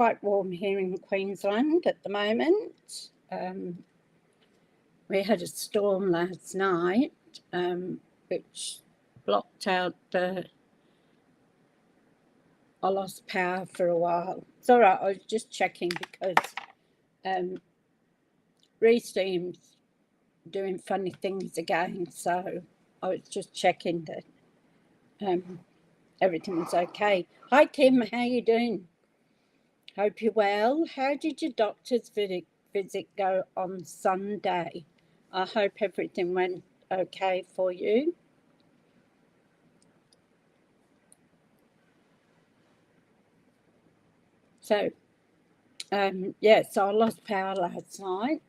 quite warm here in Queensland at the moment. We had a storm last night, which blocked out I lost power for a while. It's all right, I was just checking because Reesteam's doing funny things again, so I was just checking that everything was okay. Hi Kim, how you doing? Hope you're well. How did your doctor's visit go on Sunday? I hope everything went okay for you. So, so I lost power last night.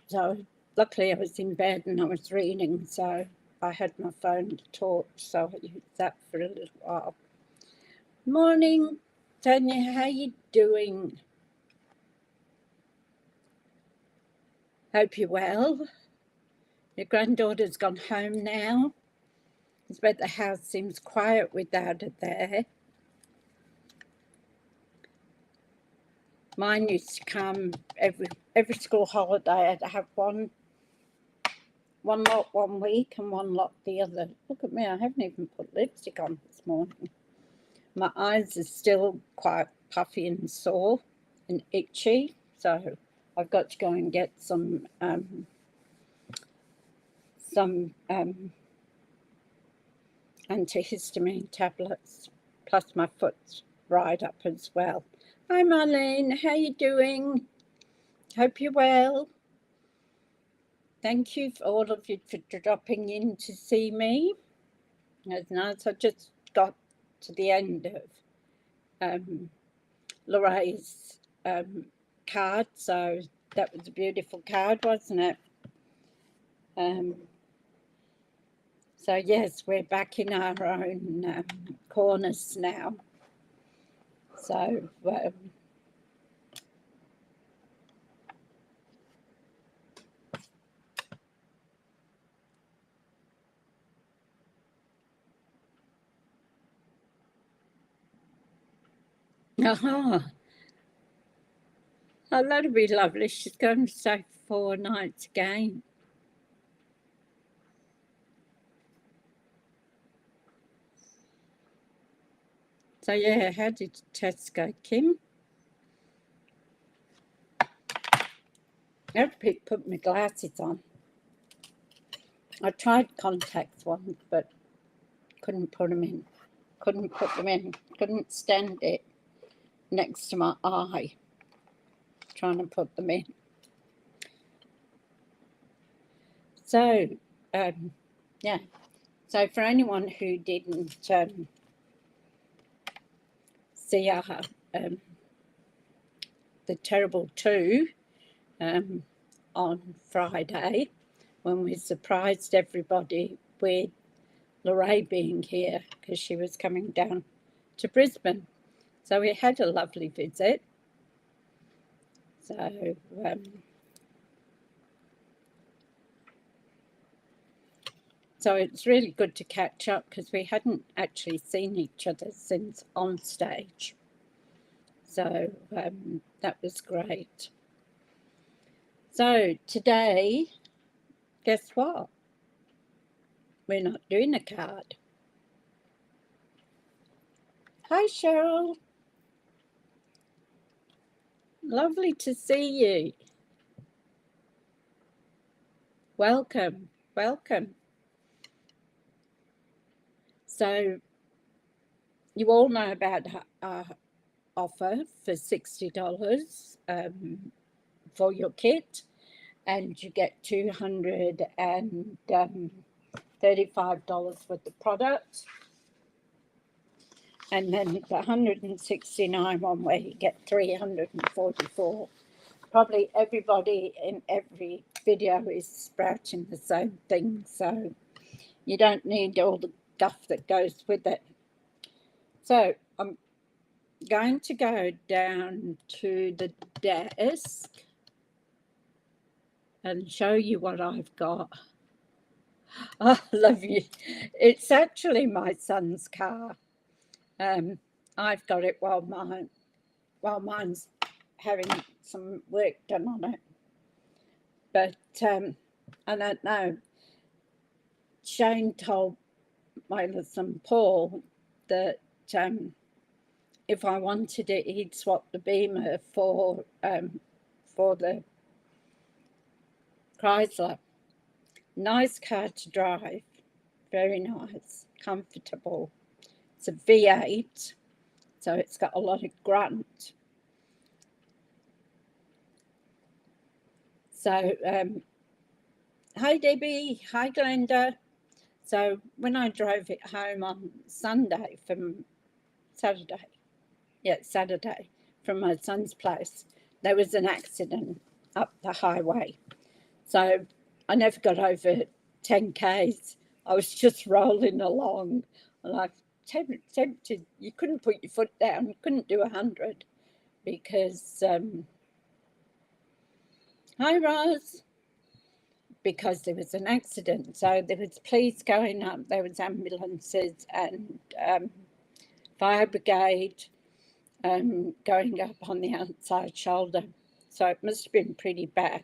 So luckily I was in bed and I was reading, so I had my phone to talk, so I used that for a little while. Morning, Tanya, how you doing? Hope you're well. Your granddaughter's gone home now. I bet the house seems quiet without her there. Mine used to come every school holiday. I'd have one lot 1 week and one lot the other. Look at me, I haven't even put lipstick on this morning. My eyes are still quite puffy and sore and itchy, so I've got to go and get some antihistamine tablets, plus my foot's right up as well. Hi Marlene, how you doing? Hope you're well. Thank you for all of you for dropping in to see me. It's nice. I just got to the end of Lorraine's card, so that was a beautiful card, wasn't it? So yes, we're back in our own corners now. So oh, that'll be lovely. She's going to stay for 4 nights again. So yeah, how did the test go, Kim? I have to put my glasses on. I tried contacts once, but couldn't put them in. Couldn't stand it next to my eye, trying to put them in. So, yeah. So for anyone who didn't see our the Terrible 2 on Friday, when we surprised everybody with Lorraine being here because she was coming down to Brisbane. So we had a lovely visit. So it's really good to catch up because we hadn't actually seen each other since on stage. So that was great. So today, guess what? We're not doing a card. Hi, Cheryl. Lovely to see you. Welcome, welcome. So you all know about our offer for $60 for your kit, and you get $235 worth of product. And then the $169 one where you get $344. Probably everybody in every video is sprouting the same thing, so you don't need all the guff that goes with it. So I'm going to go down to the desk and show you what I've got. I love you. It's actually my son's car. I've got it while mine's having some work done on it. But I don't know. Shane told my son Paul that if I wanted it, he'd swap the Beamer for the Chrysler. Nice car to drive, very nice, comfortable. It's a V8, so it's got a lot of grunt. So, hi Debbie, hi Glenda. So when I drove it home on Saturday from my son's place, there was an accident up the highway. So I never got over 10 Ks. I was just rolling along, and I tempted. You couldn't put your foot down. You couldn't do 100 because hi Roz, because there was an accident. So there was police going up, there was ambulances and fire brigade going up on the outside shoulder. So it must have been pretty bad.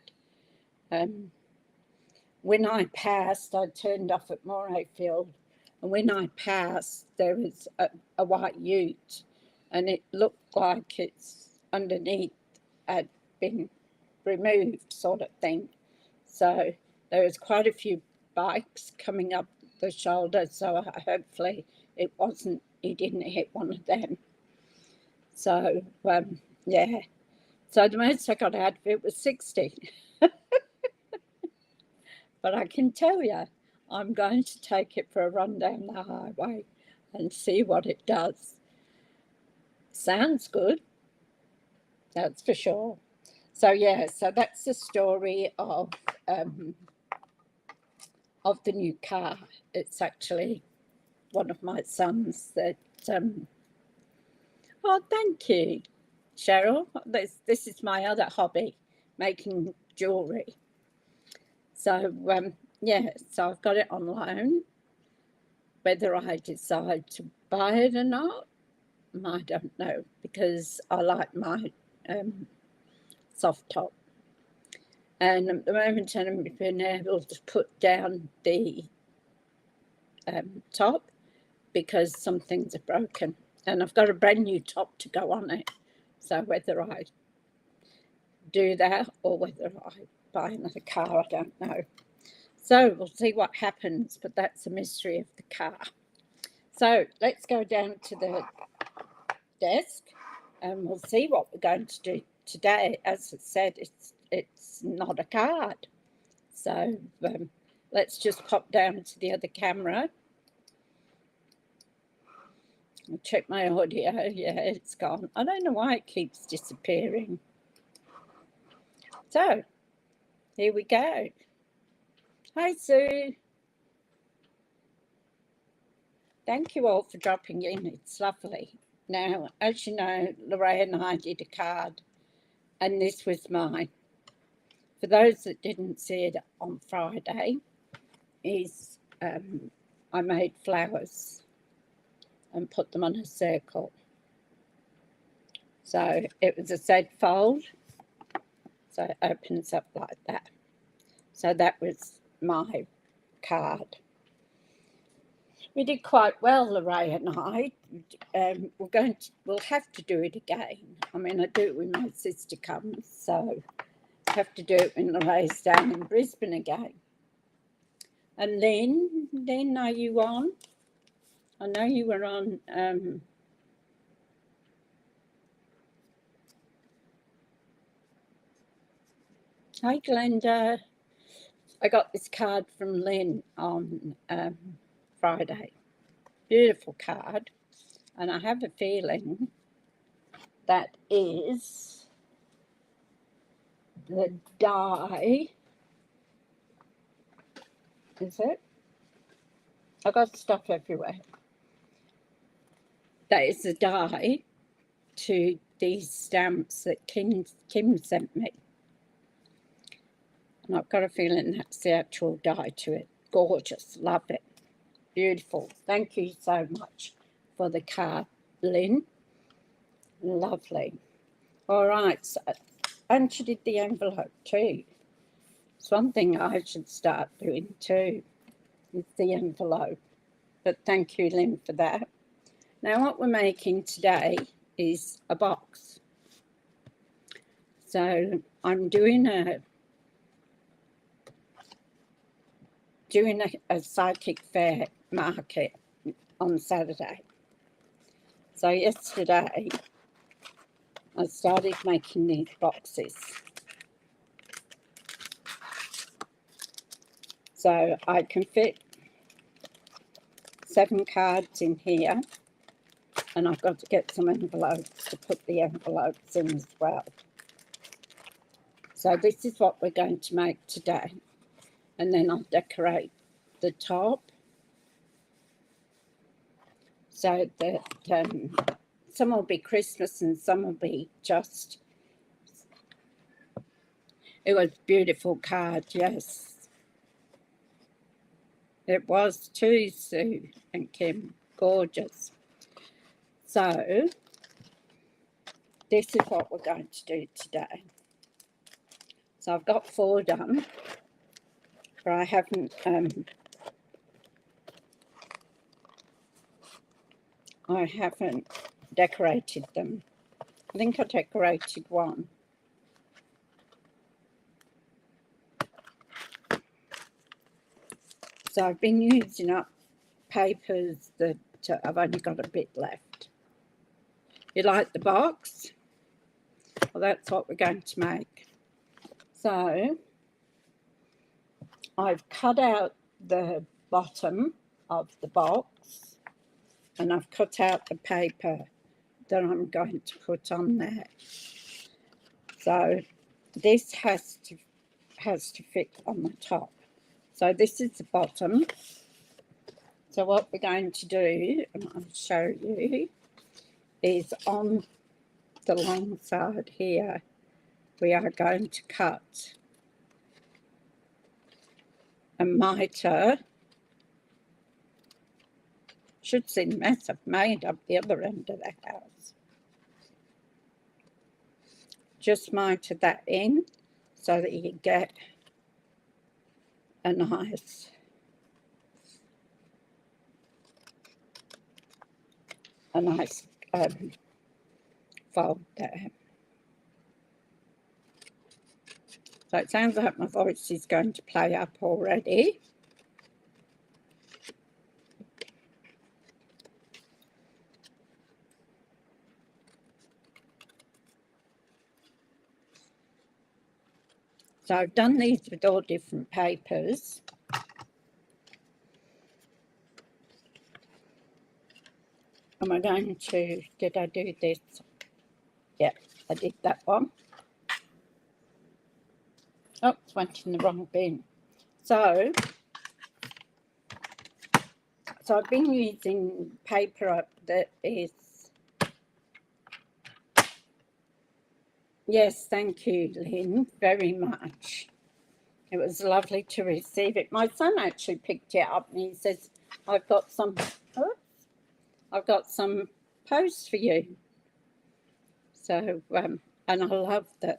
When I passed, I turned off at Morayfield, and when I passed, there was a white ute, and it looked like it's underneath had been removed, sort of thing. So there was quite a few bikes coming up the shoulder, so hopefully it wasn't, he didn't hit one of them. So, yeah. So the most I got out of it was 60. But I can tell you, I'm going to take it for a run down the highway and see what it does. Sounds good, that's for sure. So yeah, so that's the story of the new car. It's actually one of my sons that. Oh, thank you, Cheryl. This is my other hobby, making jewellery. So yeah, so I've got it on loan. Whether I decide to buy it or not, I don't know, because I like my soft top. And at the moment, I haven't been able to put down the top because some things are broken. And I've got a brand new top to go on it. So whether I do that or whether I buy another car, I don't know. So we'll see what happens, but that's a mystery of the car. So let's go down to the desk and we'll see what we're going to do today. As I said, it's not a card. So let's just pop down to the other camera. I'll check my audio. Yeah, it's gone. I don't know why it keeps disappearing. So here we go. Hi, Sue. Thank you all for dropping in. It's lovely. Now, as you know, Lorraine and I did a card, and this was mine. For those that didn't see it on Friday, is I made flowers and put them on a circle. So it was a Z fold, so it opens up like that. So that was my card. We did quite well, Lorraine and I. We'll have to do it again. I mean, I do it when my sister comes, so I have to do it when Lorraine's down in Brisbane again. And Lynn, are you on? I know you were on. Hi, Glenda. I got this card from Lynn on Friday. Beautiful card. And I have a feeling that is the die. Is it? I got stuff everywhere. That is the die to these stamps that Kim sent me. And I've got a feeling that's the actual die to it. Gorgeous. Love it. Beautiful. Thank you so much for the card, Lynn. Lovely. All right, so, and she did the envelope too. It's one thing I should start doing too, is the envelope. But thank you, Lynn, for that. Now what we're making today is a box. So I'm doing a psychic fair market on Saturday. So yesterday I started making these boxes. So I can fit 7 cards in here, and I've got to get some envelopes to put the envelopes in as well. So this is what we're going to make today, and then I'll decorate the top so that some will be Christmas and some will be just... It was a beautiful card, yes. It was too, Sue and Kim. Gorgeous. So this is what we're going to do today. So I've got 4 done, but I haven't decorated them. I think I decorated 1. So I've been using up papers that I've only got a bit left. You like the box? Well, that's what we're going to make. So I've cut out the bottom of the box and I've cut out the paper that I'm going to put on there. So this has to fit on the top. So this is the bottom. So what we're going to do, and I'll show you, is on the long side here, we are going to cut a mitre. Should see the mess I've made up the other end of the house. Just mitre that in so that you get a nice fold there. So it sounds like my voice is going to play up already. So I've done these with all different papers. And we're going to, did I do this? Yeah, I did that one. Oh, it went in the wrong bin. So I've been using paper that is... Yes, thank you, Lynn, very much. It was lovely to receive it. My son actually picked it up and he says, I've got some posts for you. So, and I love the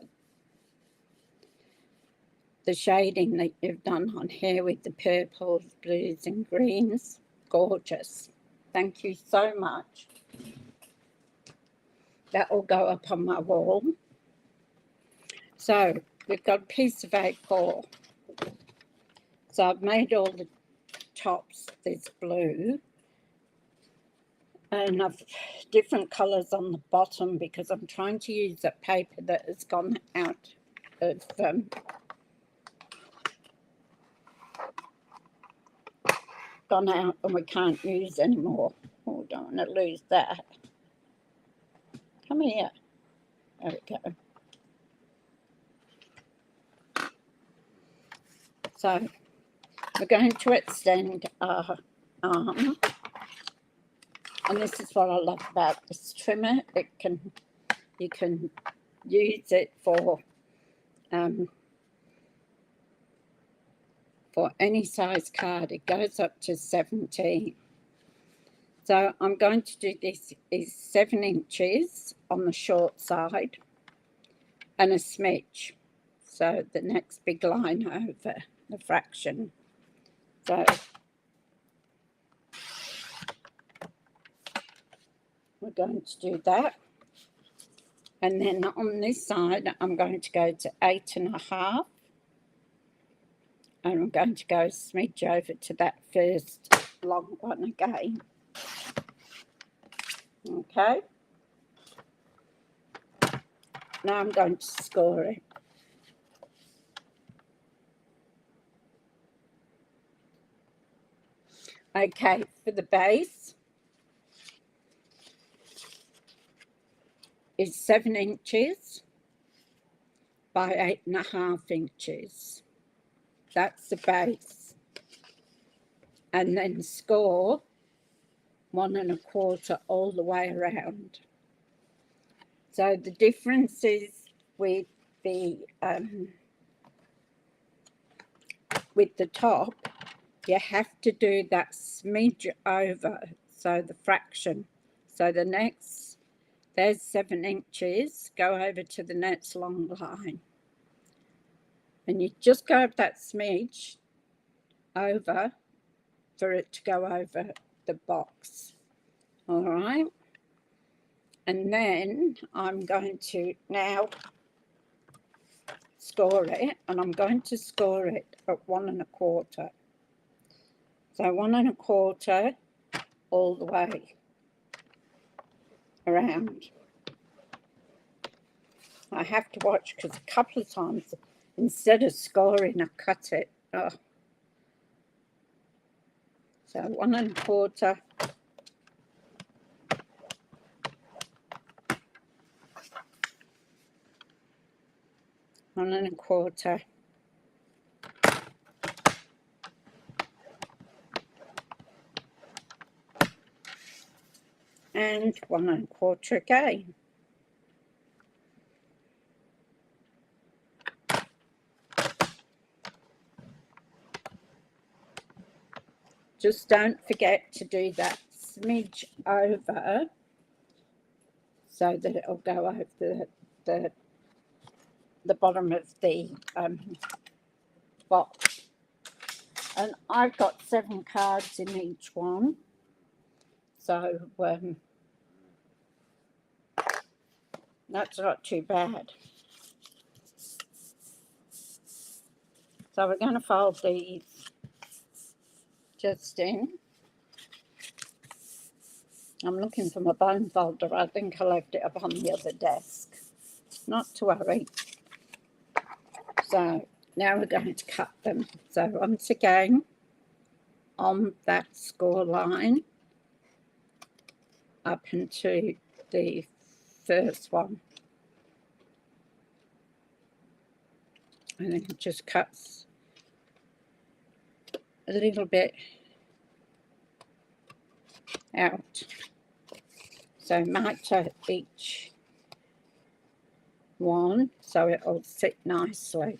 shading that you've done on here with the purples, blues and greens. Gorgeous. Thank you so much. That will go up on my wall. So we've got a piece of A4. So I've made all the tops this blue. And I've different colours on the bottom because I'm trying to use a paper that has gone out of and we can't use anymore. Oh, I don't want to lose that. Come here. There we go. So we're going to extend our arm. And this is what I love about this trimmer. You can use it for any size card. It goes up to 17. So I'm going to do this is 7 inches on the short side and a smidge. So the next big line over the fraction. So we're going to do that. And then on this side, I'm going to go to 8.5. And I'm going to go a smidge over to that first long one again. Okay. Now I'm going to score it. Okay, for the base is 7 inches by 8.5 inches. That's the base. And then score 1 1/4 all the way around. So the difference is with the top, you have to do that smidge over, so the fraction. So the next, there's 7 inches, go over to the next long line. And you just go up that smidge over for it to go over the box. All right. And then I'm going to now score it, and I'm going to score it at 1 1/4. So 1 1/4 all the way around. I have to watch because a couple of times, instead of scoring, I cut it. Oh. So 1 1/4. One and a quarter. And 1 1/4 again. Just don't forget to do that smidge over so that it'll go over the bottom of the box. And I've got 7 cards in each one. So that's not too bad. So we're going to fold these just in. I'm looking for my bone folder. I think I left it up on the other desk. Not to worry. So now we're going to cut them. So once again, on that score line, up into the first one. And then it just cuts a little bit out. So mark each one so it'll sit nicely.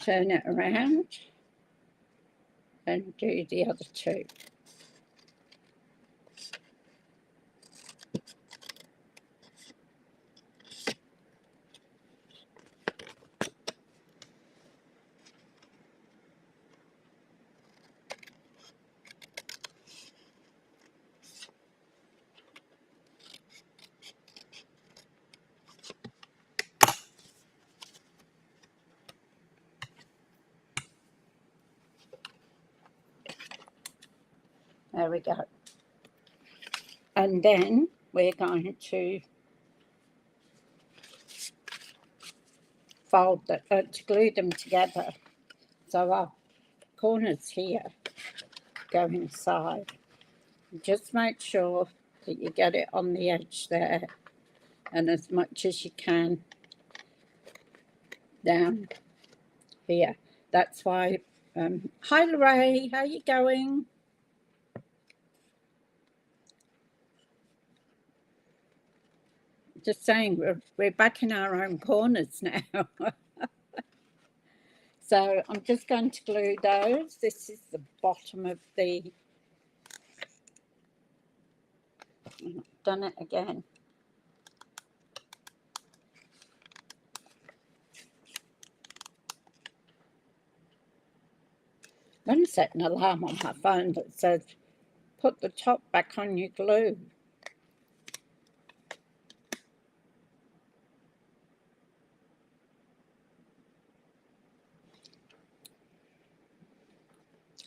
Turn it around and do the other two. There we go. And then we're going to fold to glue them together. So our corners here go inside. Just make sure that you get it on the edge there, and as much as you can down here. That's why. Hi, Lorraine. How you going? just saying, we're back in our own corners now. So I'm just going to glue those. This is the bottom of the, I've done it again. I'm going to set an alarm on my phone that says, put the top back on your glue.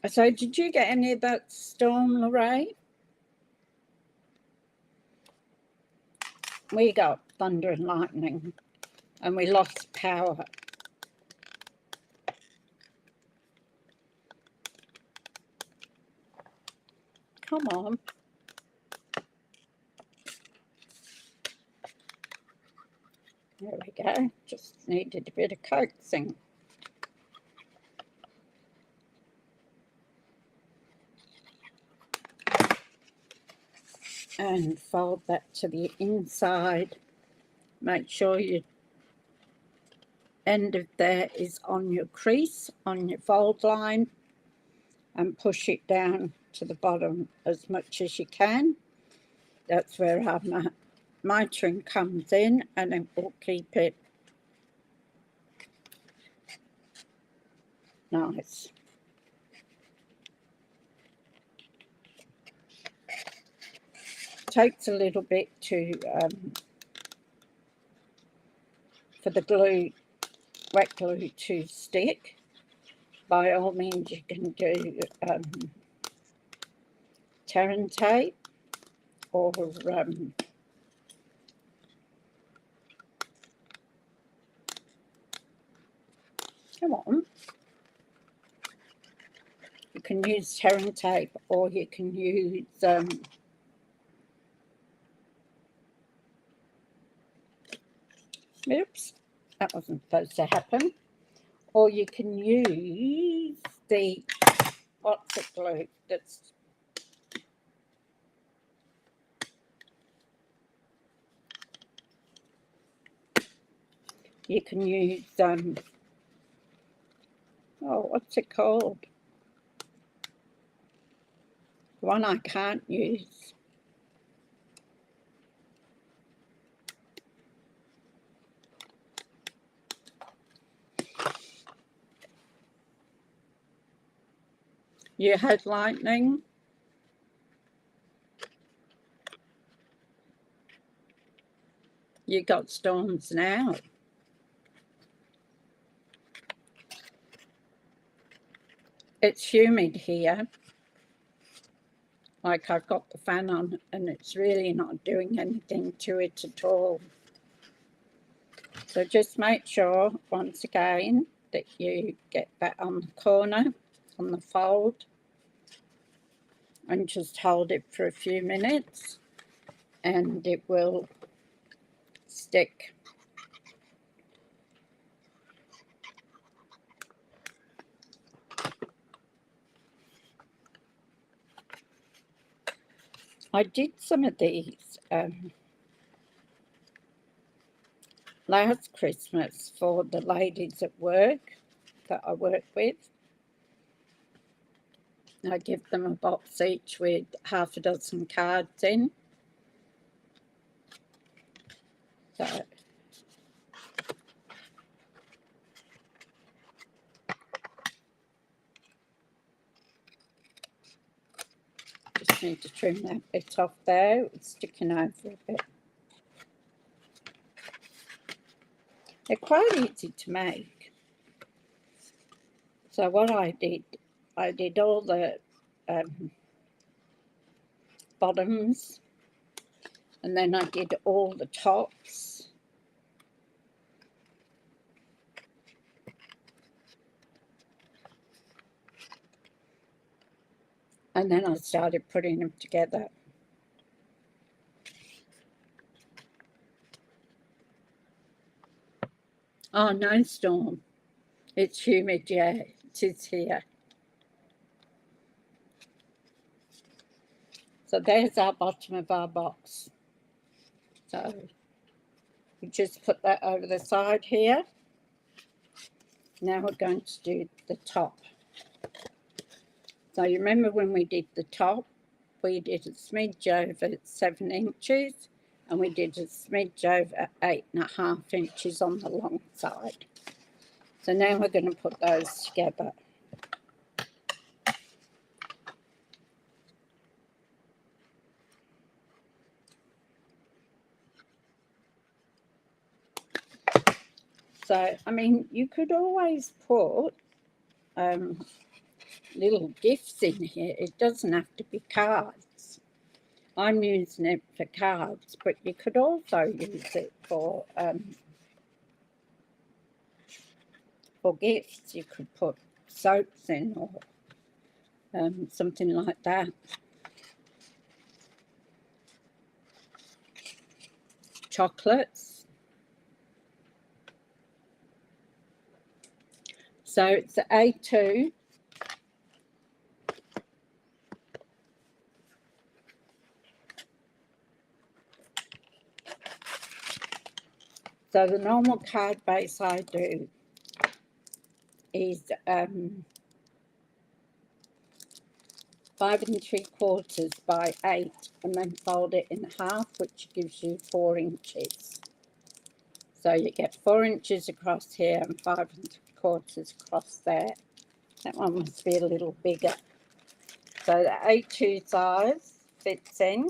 So did you get any of that storm, Lorraine? We got thunder and lightning and we lost power. Come on. There we go. Just needed a bit of coaxing. And fold that to the inside. Make sure your end of there is on your crease, on your fold line, and push it down to the bottom as much as you can. That's where our mitering comes in, and it will keep it nice. Takes a little bit to for the glue, wet glue, to stick. By all means, you can do Terran tape or come on. You can use Terran tape, or you can use oops, that wasn't supposed to happen. Or you can use the what's it glue that's you can use oh, what's it called? The one I can't use. You had lightning. You got storms now. It's humid here. Like, I've got the fan on and it's really not doing anything to it at all. So just make sure, once again, that you get that on the corner, on the fold, and just hold it for a few minutes and it will stick. I did some of these last Christmas for the ladies at work that I work with. I give them a box each with half a dozen cards in. So just need to trim that bit off there. It's sticking over a bit. They're quite easy to make. So what I did all the bottoms, and then I did all the tops. And then I started putting them together. Oh, no storm. It's humid, yeah, it is here. So there's our bottom of our box. So We just put that over the side here. Now we're going to do the top. So you remember when we did the top, we did a smidge over 7 inches and we did a smidge over 8.5 inches on the long side. So now we're going to put those together. So, I mean, you could always put little gifts in here. It doesn't have to be cards. I'm using it for cards, but you could also use it for gifts. You could put soaps in or something like that. Chocolates. So it's the A2. So the normal card base I do is 5 3/4 by 8, and then fold it in half, which gives you 4 inches. So you get 4 inches across here and 5 3/4 across there. That one must be a little bigger. So the A2 size fits in,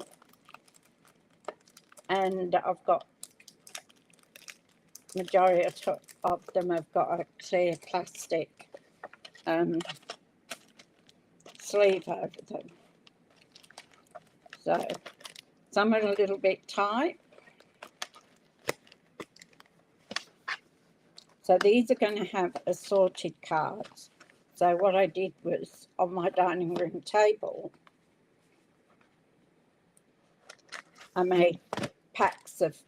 and I've got majority of them have got a clear plastic sleeve over them. So some are a little bit tight. So these are going to have assorted cards. So what I did was, on my dining room table, I made packs of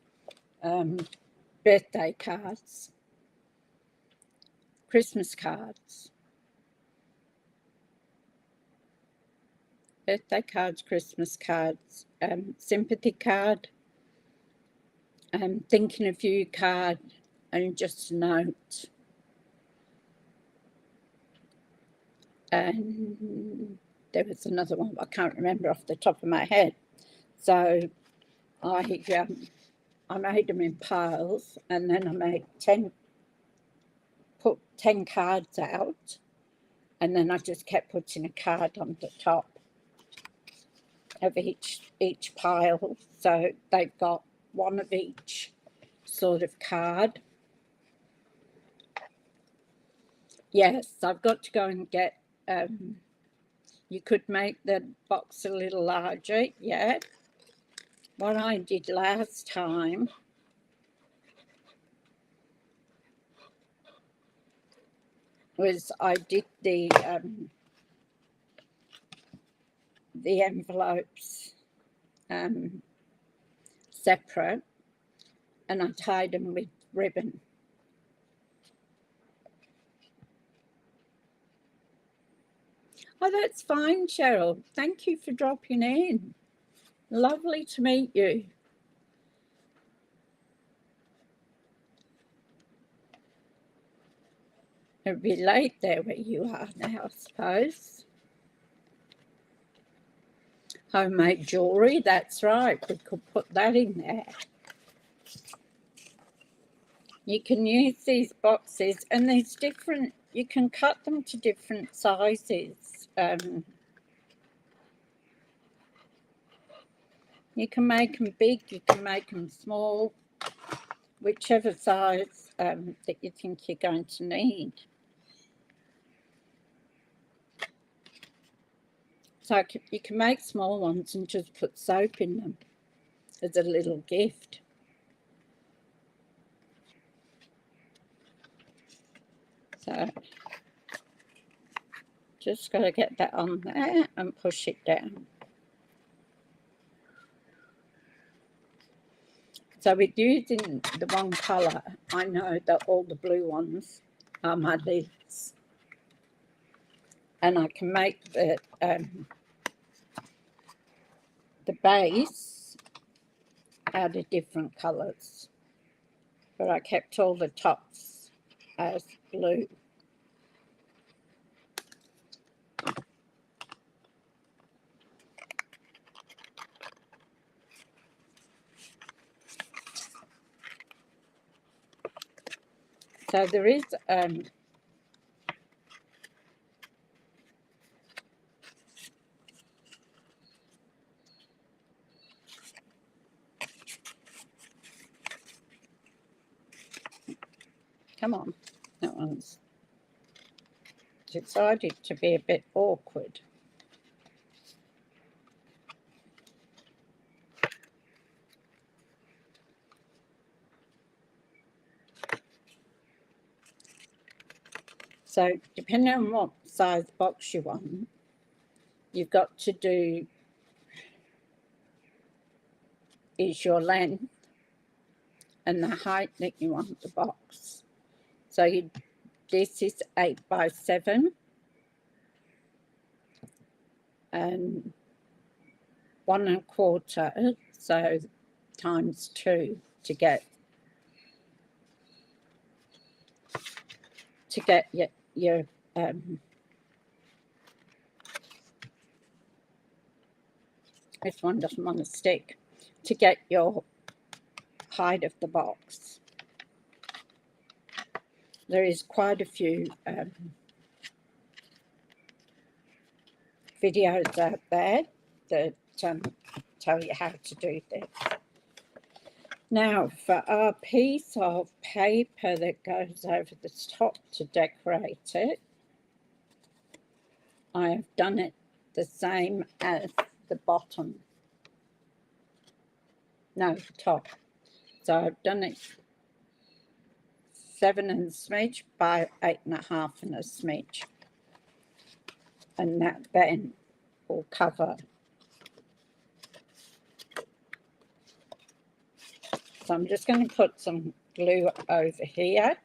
birthday cards, Christmas cards, birthday cards, Christmas cards, sympathy card, thinking of you card, and just a note. And there was another one I can't remember off the top of my head. So I made them in piles, and then I made 10, put 10 cards out, and then I just kept putting a card on the top of each pile, so they've got one of each sort of card. Yes, I've got to go and get, you could make the box a little larger, yeah. What I did last time was I did the envelopes separate, and I tied them with ribbon. Oh, that's fine, Cheryl. Thank you for dropping in. Lovely to meet you. It'll be late there where you are now, I suppose. Homemade jewellery, that's right. We could put that in there. You can use these boxes, and there's different, you can cut them to different sizes. You can make them big, you can make them small, whichever size that you think you're going to need. So you can make small ones and just put soap in them as a little gift. So just got to get that on there and push it down. So with using the one colour, I know that all the blue ones are my lids. And I can make the base out of different colours. but I kept all the tops as blue. So there is come on, that one's decided to be a bit awkward. So depending on what size box you want, you've got to do is your length and the height that you want the box. So this is 8 by 7 and 1 1/4, so times 2 to get your this one doesn't want to stick, to get your height of the box. There is quite a few videos out there that tell you how to do this. Now, for our piece of paper that goes over the top to decorate it, I have done it the same as the bottom. No, top. So I've done it 7 and a smidge by 8.5 and a smidge. And that then will cover. So I'm just going to put some glue over here.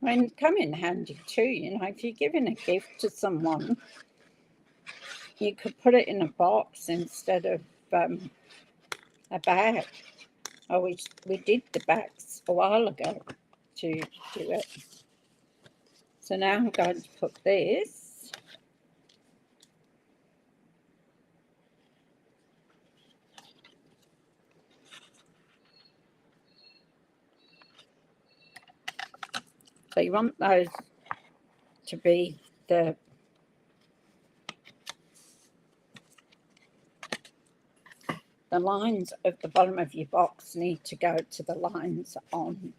And come in handy too, you know, if you're giving a gift to someone, you could put it in a box instead of a bag. Oh, we did the bags a while ago to do it. So now I'm going to put this. So you want those to be the lines of the bottom of your box need to go to the lines on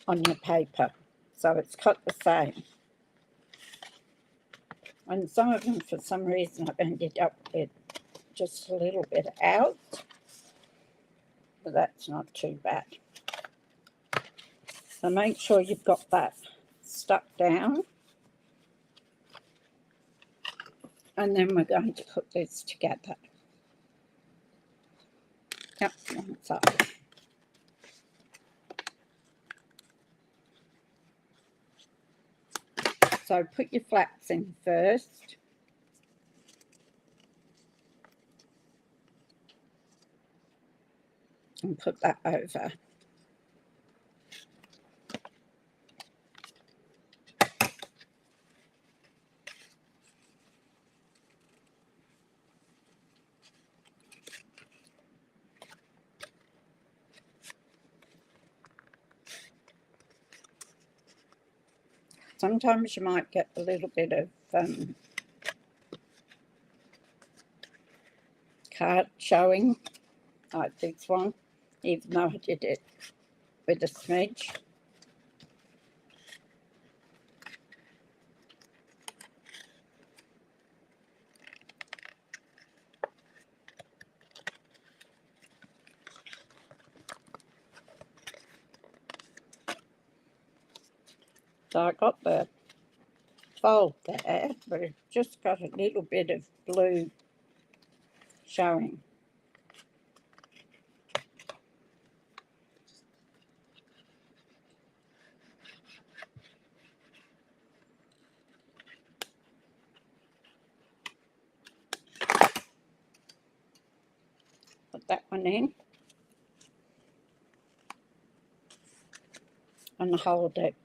your paper. So it's cut the same. And some of them, for some reason, I've ended up with just a little bit out. But that's not too bad. So make sure you've got that stuck down. And then we're going to put this together. Yep, one side. So put your flaps in first. And put that over. Sometimes you might get a little bit of card showing, like this one, even though I did it with a smidge. So I got the fold there, but it's just got a little bit of blue showing. that one in and hold it.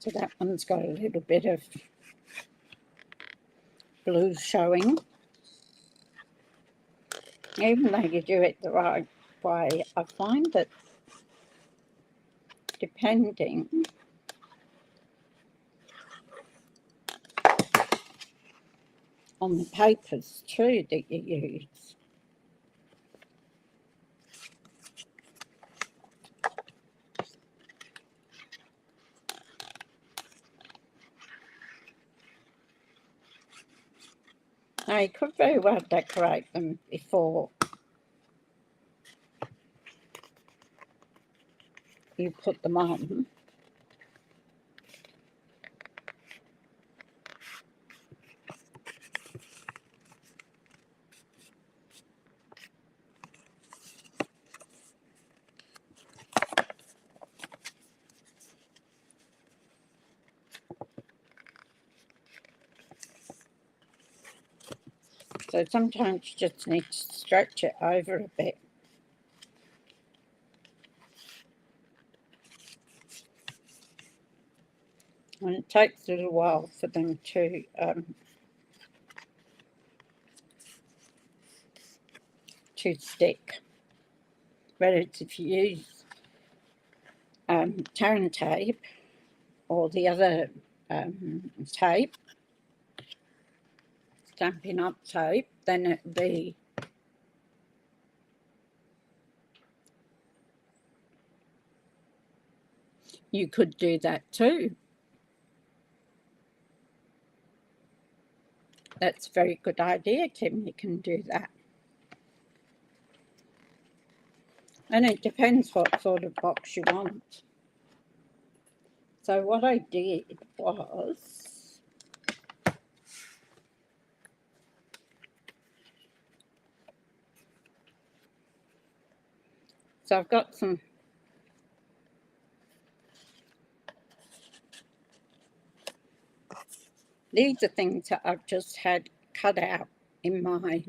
So that one's got a little bit of blue showing. Even though you do it the right way, I find that depending on the papers too that you use. Now you could very well decorate them before you put them on. So sometimes you just need to stretch it over a bit. And it takes a little while for them to stick. Whether it's if you use Taran tape or the other tape, Stampin' Up tape, then it'd be you could do that too. That's a very good idea, Kim. You can do that. And it depends what sort of box you want. So what I did was so I've got some these are things that I've just had cut out in my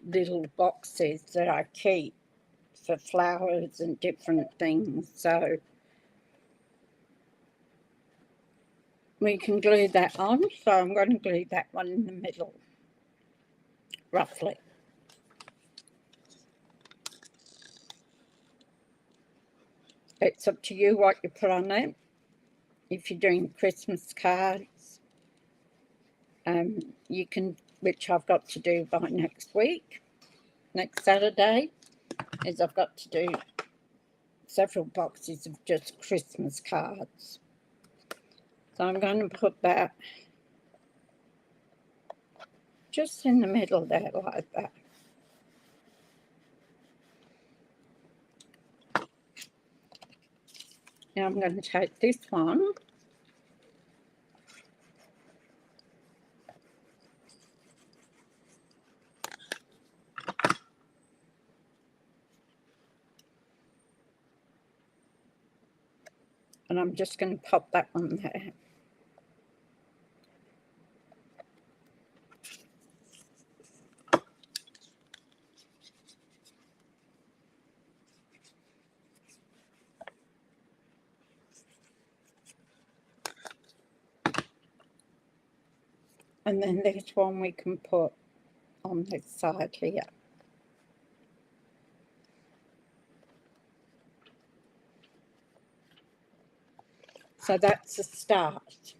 little boxes that I keep for flowers and different things. So we can glue that on. So I'm going to glue that one in the middle, roughly. It's up to you what you put on it. If you're doing Christmas cards, you can, which I've got to do by next week, next Saturday, is I've got to do several boxes of just Christmas cards. So I'm going to put that just in the middle there like that. Now I'm going to take this one and I'm just going to pop that one there. And then this one we can put on this side here. So that's a start.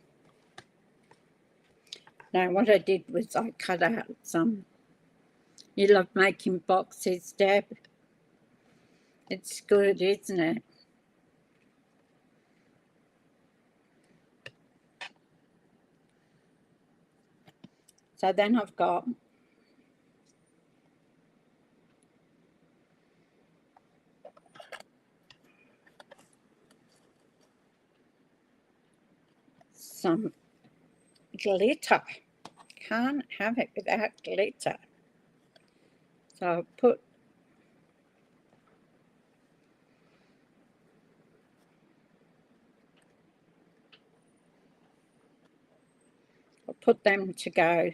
Now what I did was I cut out some. You love making boxes, Deb? It's good, isn't it? So then I've got some glitter. Can't have it without glitter. So I'll put them to go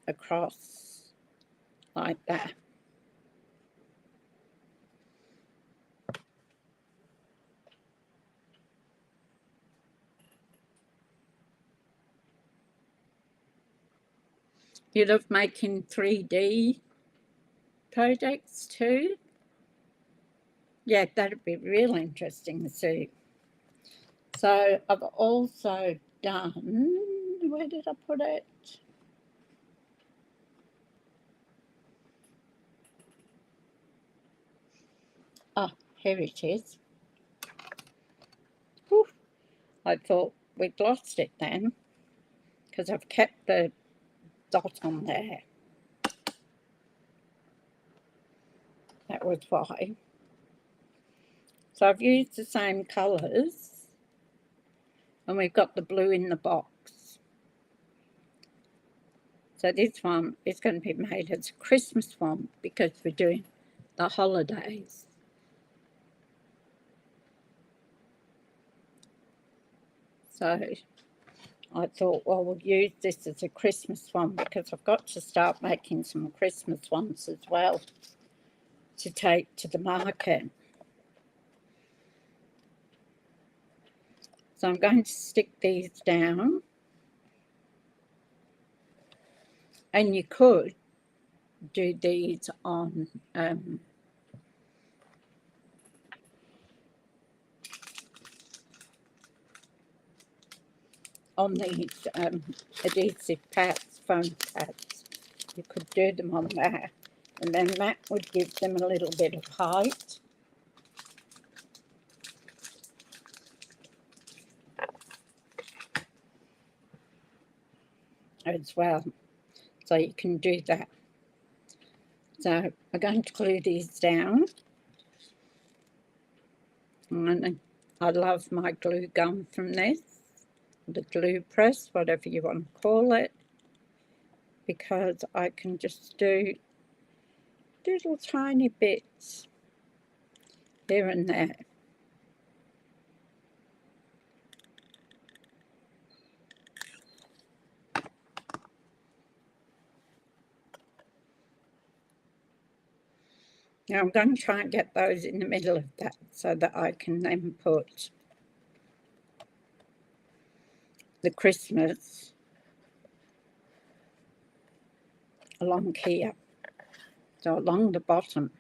across like that. You love making 3D projects too? Yeah, that'd be real interesting to see. So I've also done, where did I put it? Oh, here it is. Whew. I thought we'd lost it then, because I've kept the dot on there. That was why. So I've used the same colours, and we've got the blue in the box. So this one is going to be made as a Christmas one because we're doing the holidays. So I thought, well, we'll use this as a Christmas one because I've got to start making some Christmas ones as well to take to the market. So I'm going to stick these down, and you could do these on these adhesive pads, foam pads. You could do them on that, and then that would give them a little bit of height. As well, so you can do that. So I'm going to glue these down, and I love my glue gun from this, the glue press, whatever you want to call it, because I can just do little tiny bits here and there. Now I'm going to try and get those in the middle of that so that I can then put the Christmas along here, so along the bottom.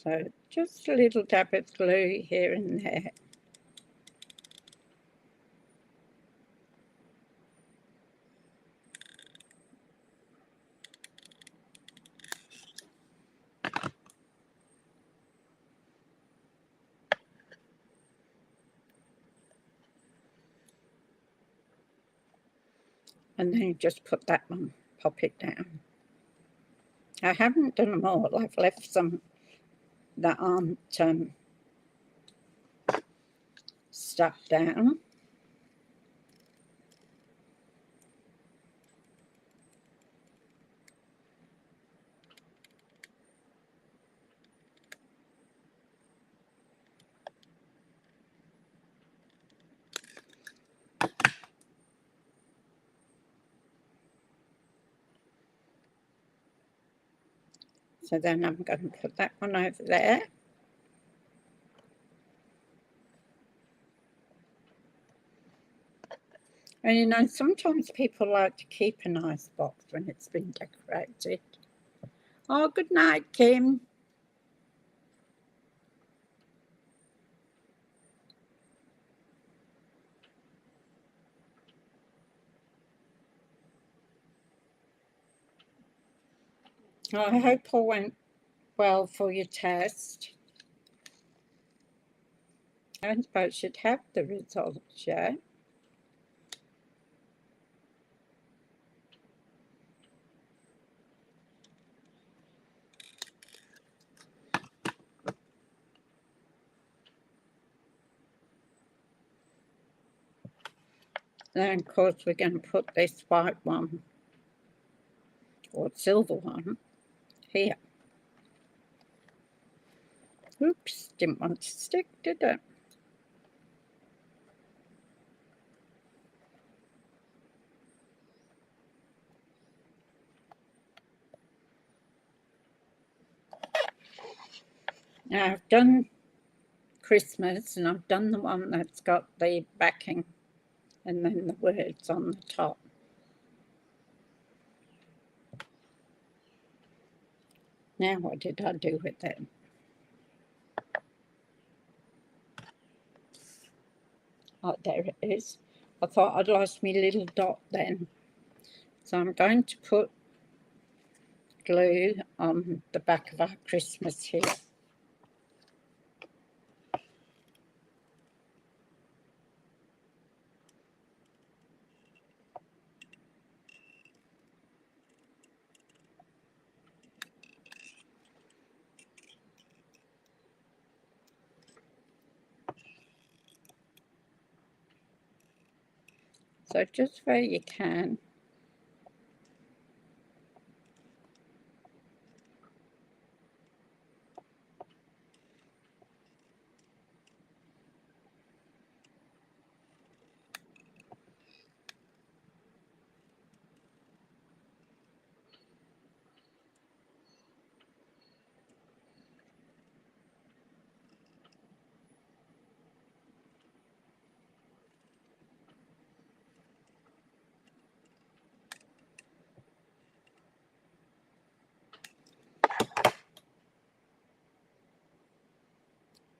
So just a little dab of glue here and there. And then you just put that one, pop it down. I haven't done them all. I've left some that aren't stuck down. So then I'm going to put that one over there. And you know, sometimes people like to keep a nice box when it's been decorated. Oh, good night, Kim. Oh, I hope all went well for your test. I don't suppose you'd have the results yet. Then, of course, we're going to put this white one, or silver one, here. Oops, didn't want to stick, did it? Now, I've done Christmas, and I've done the one that's got the backing and then the words on the top. Now, what did I do with it? Oh, there it is. I thought I'd lost my little dot then. So I'm going to put glue on the back of our Christmas here. So just where you can.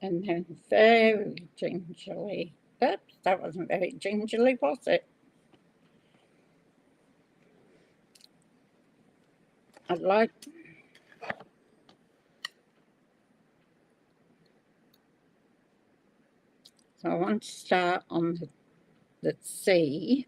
And then very gingerly. Oops, that wasn't very gingerly, was it? I'd like... So I want to start on the C.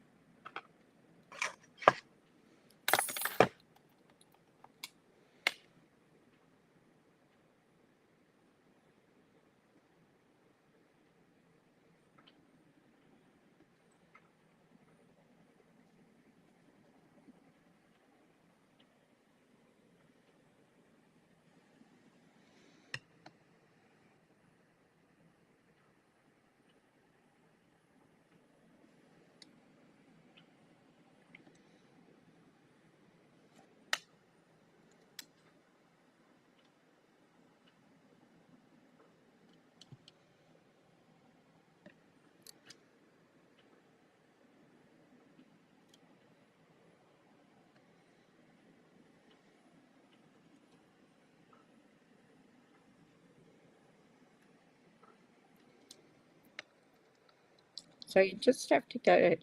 So you just have to go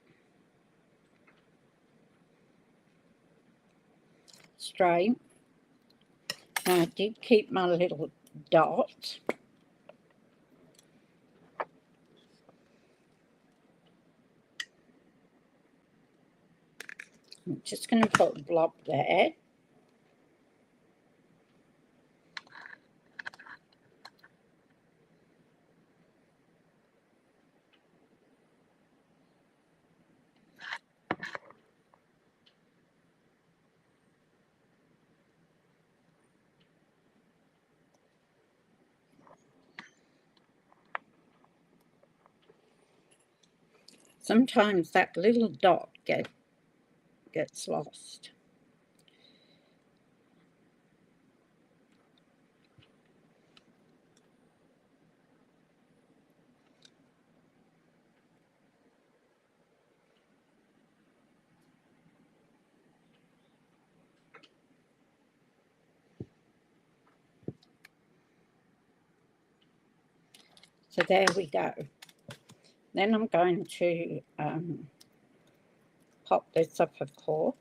straight. Now I did keep my little dot. I'm just going to put a blob there. Sometimes that little dot gets lost. So there we go. Then I'm going to pop this up, of course.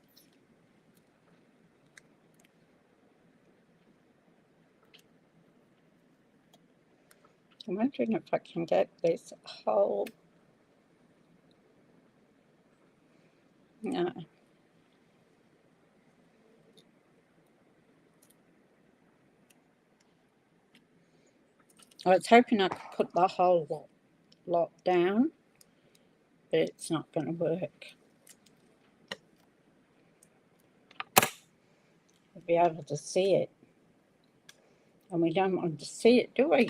I'm wondering if I can get this whole... No. I was hoping I could put the whole lot down, but it's not going to work. We'll be able to see it. And we don't want to see it, do we?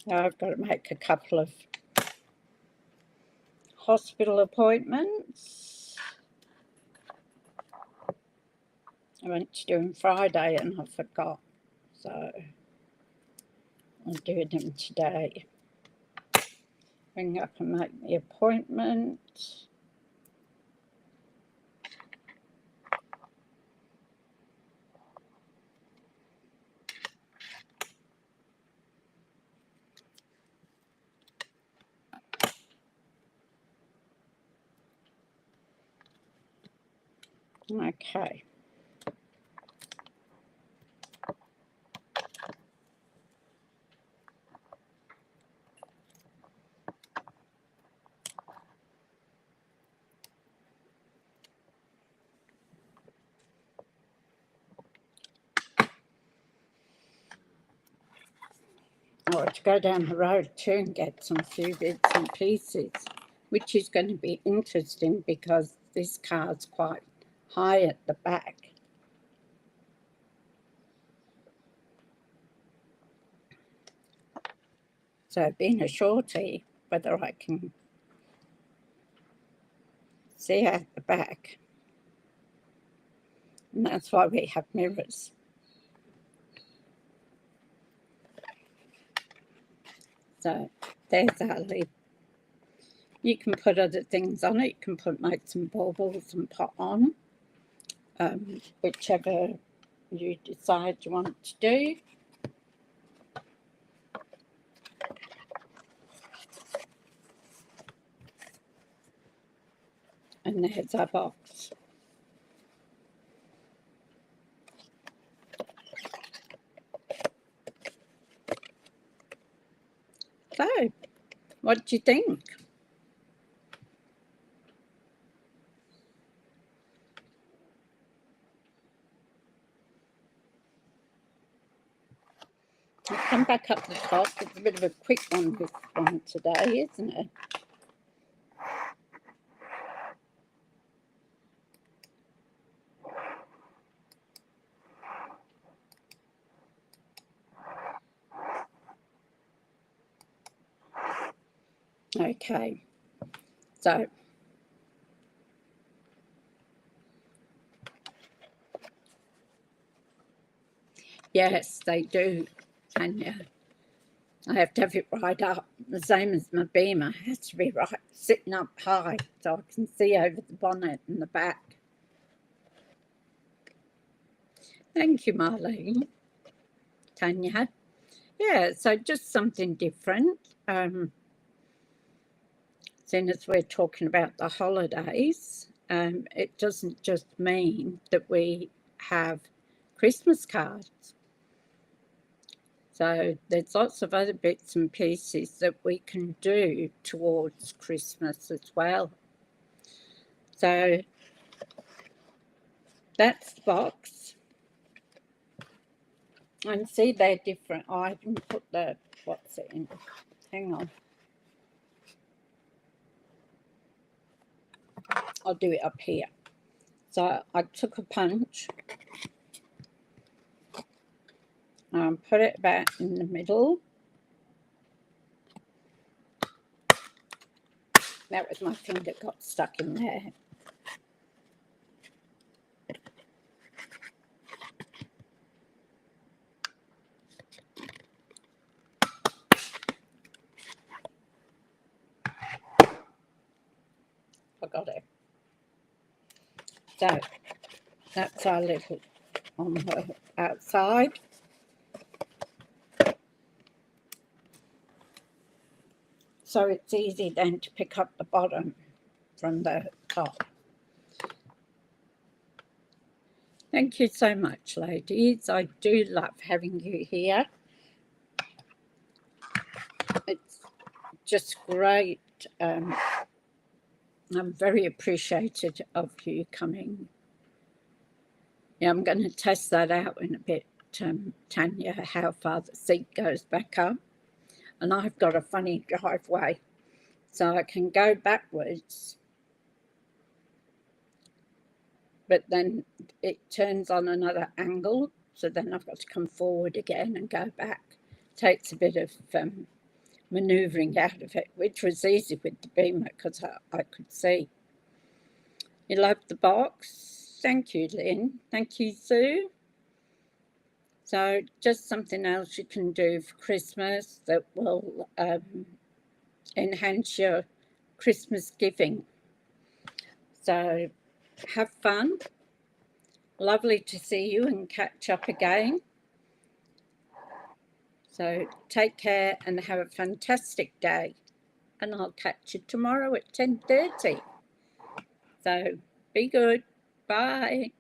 Now I've got to make a couple of hospital appointments. I went to do them Friday and I forgot, so I'll do them today. Ring up and make the appointment. Okay. I want to go down the road too and get some few bits and pieces, which is going to be interesting because this card's quite high at the back. So being a shorty, whether I can see at the back. And that's why we have mirrors. So there's our lid. You can put other things on it. You can make some baubles and put on, whichever you decide you want to do. And there's our box. So, what do you think? I'll come back up the top. It's a bit of a quick one, this one today, isn't it? Okay, so yes, they do, Tanya. I have to have it right up, the same as my beamer. It has to be right, sitting up high so I can see over the bonnet and the back. Thank you, Marlene. Tanya. Yeah, so just something different. Seeing as we're talking about the holidays, it doesn't just mean that we have Christmas cards. So there's lots of other bits and pieces that we can do towards Christmas as well. So that's the box. And see, they're different. Oh, I didn't put the, what's it in? Hang on. I'll do it up here. So I took a punch, put it about in the middle. That was my finger got stuck in there. I got it. So that's our little on the outside. So it's easy then to pick up the bottom from the top. Thank you so much, ladies. I do love having you here. It's just great. I'm very appreciative of you coming. Yeah, I'm going to test that out in a bit, Tanya, how far the seat goes back up. And I've got a funny driveway, so I can go backwards, but then it turns on another angle, so then I've got to come forward again and go back. Takes a bit of manoeuvring out of it, which was easy with the beamer because I could see. You love the box? Thank you, Lynn. Thank you, Sue. So just something else you can do for Christmas that will enhance your Christmas giving. So have fun. Lovely to see you and catch up again. So take care and have a fantastic day. And I'll catch you tomorrow at 10:30. So be good. Bye.